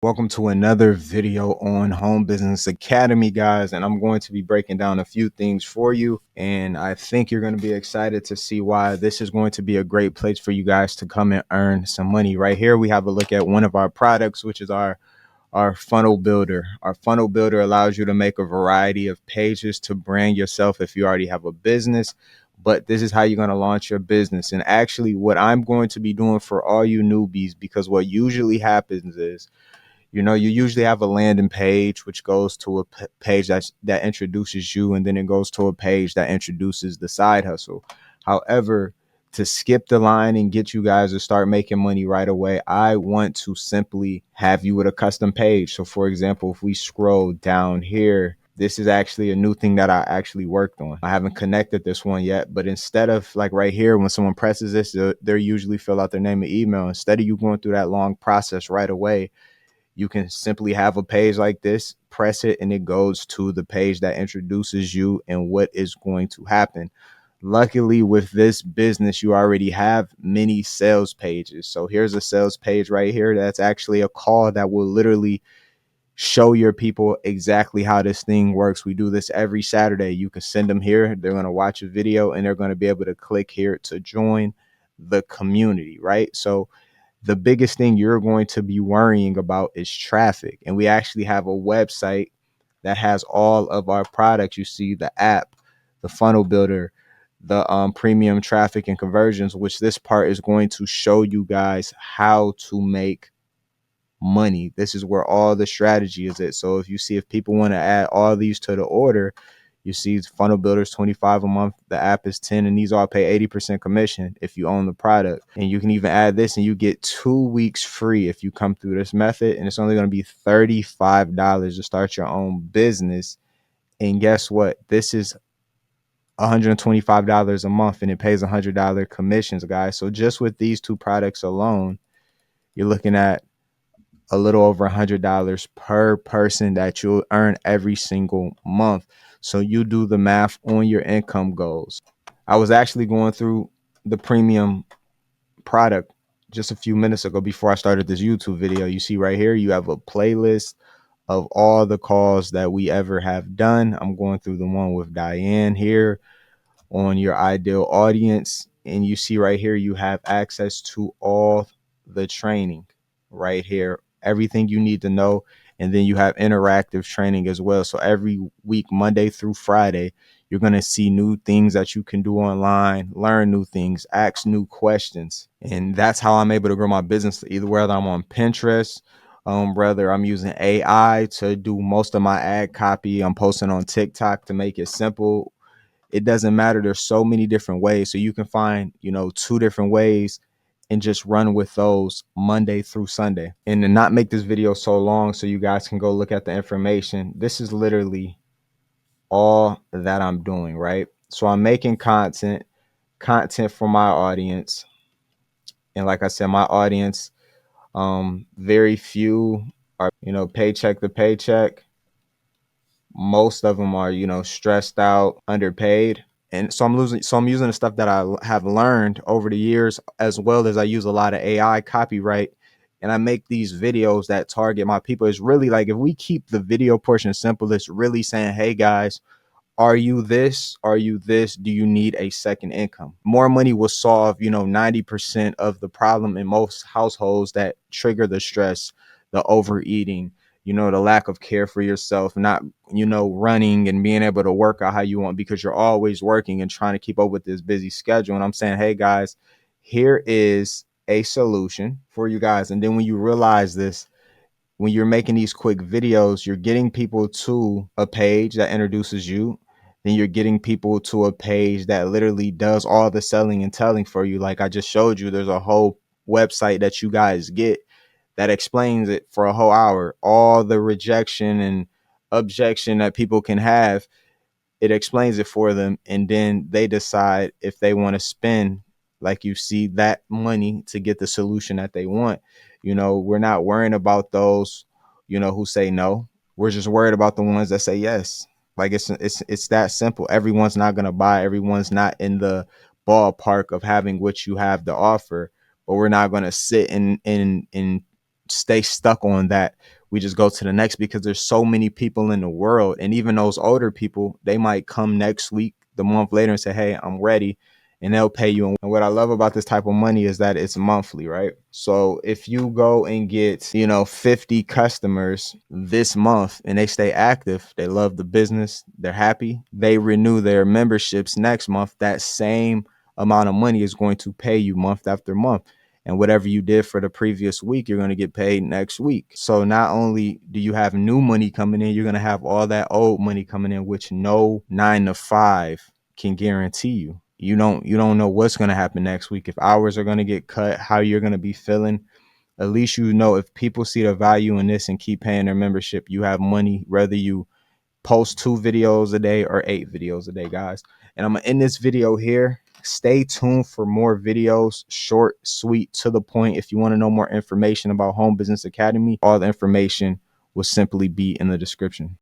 Welcome to another video on Home Business Academy, guys, and I'm going to be breaking down a few things for you, and I think you're going to be excited to see why this is going to be a great place for you guys to come and earn some money. Right here we have a look at one of our products, which is our funnel builder. Our funnel builder allows you to make a variety of pages to brand yourself if you already have a business. But this is how you're going to launch your business. And actually, what I'm going to be doing for all you newbies, because what usually happens is, you usually have a landing page, which goes to a page that introduces you, and then it goes to a page that introduces the side hustle. However, to skip the line and get you guys to start making money right away, I want to simply have you with a custom page. So for example, if we scroll down here, this is actually a new thing that I actually worked on. I haven't connected this one yet, but instead of like right here, when someone presses this, they're usually fill out their name and email. Instead of you going through that long process right away, you can simply have a page like this, press it, and it goes to the page that introduces you and what is going to happen. Luckily, with this business, you already have many sales pages. So here's a sales page right here. That's actually a call that will literally show your people exactly how this thing works. We do this every Saturday. You can send them here. They're going to watch a video and they're going to be able to click here to join the community, right? So the biggest thing you're going to be worrying about is traffic. And we actually have a website that has all of our products. You see the app, the funnel builder, the premium traffic and conversions, which this part is going to show you guys how to make money. This is where all the strategy is at. So if you see, if people want to add all these to the order, you see funnel builders 25 a month, the app is 10, and these all pay 80% commission if you own the product. And you can even add this and you get 2 weeks free if you come through this method, and it's only going to be $35 to start your own business. And guess what? This is $125 a month, and it pays $100 commissions, guys. So just with these two products alone, you're looking at a little over $100 per person that you'll earn every single month. So you do the math on your income goals. I was actually going through the premium product just a few minutes ago before I started this YouTube video. You see right here, you have a playlist of all the calls that we ever have done. I'm going through the one with Diane here on your ideal audience. And you see right here, you have access to all the training right here, everything you need to know. And then you have interactive training as well. So every week, Monday through Friday, you're going to see new things that you can do online, learn new things, ask new questions. And that's how I'm able to grow my business, either whether I'm on Pinterest, whether I'm using AI to do most of my ad copy, I'm posting on TikTok to make it simple. It doesn't matter. There's so many different ways. So you can find, two different ways and just run with those Monday through Sunday. And to not make this video so long so you guys can go look at the information, this is literally all that I'm doing, right? So I'm making content for my audience. And like I said, my audience, very few are, paycheck to paycheck. Most of them are, stressed out, underpaid. And so I'm using the stuff that I have learned over the years, as well as I use a lot of AI copyright, and I make these videos that target my people. It's really like, if we keep the video portion simple, it's really saying, hey guys, are you this? Are you this? Do you need a second income? More money will solve, 90% of the problem in most households that trigger the stress, the overeating, the lack of care for yourself, not, running and being able to work out how you want, because you're always working and trying to keep up with this busy schedule. And I'm saying, hey guys, here is a solution for you guys. And then when you realize this, when you're making these quick videos, you're getting people to a page that introduces you. Then you're getting people to a page that literally does all the selling and telling for you. Like I just showed you, there's a whole website that you guys get that explains it for a whole hour. All the rejection and objection that people can have, it explains it for them, and then they decide if they want to spend, like you see, that money to get the solution that they want. We're not worrying about those, who say no. We're just worried about the ones that say yes. Like it's that simple. Everyone's not going to buy. Everyone's not in the ballpark of having what you have to offer. But we're not going to sit and stay stuck on that. We just go to the next because there's so many people in the world. And even those older people, they might come next week, the month later, and say, hey, I'm ready. And they'll pay you. And what I love about this type of money is that it's monthly, right? So if you go and get, 50 customers this month and they stay active, they love the business, they're happy, they renew their memberships next month, that same amount of money is going to pay you month after month. And whatever you did for the previous week, you're going to get paid next week. So not only do you have new money coming in, you're going to have all that old money coming in, which no 9 to 5 can guarantee you. You don't know what's going to happen next week, if hours are going to get cut, how you're going to be feeling. At least you know if people see the value in this and keep paying their membership, you have money, whether you post 2 videos a day or 8 videos a day, guys. And I'm going to end this video here. Stay tuned for more videos, short, sweet, to the point. If you want to know more information about Home Business Academy, all the information will simply be in the description.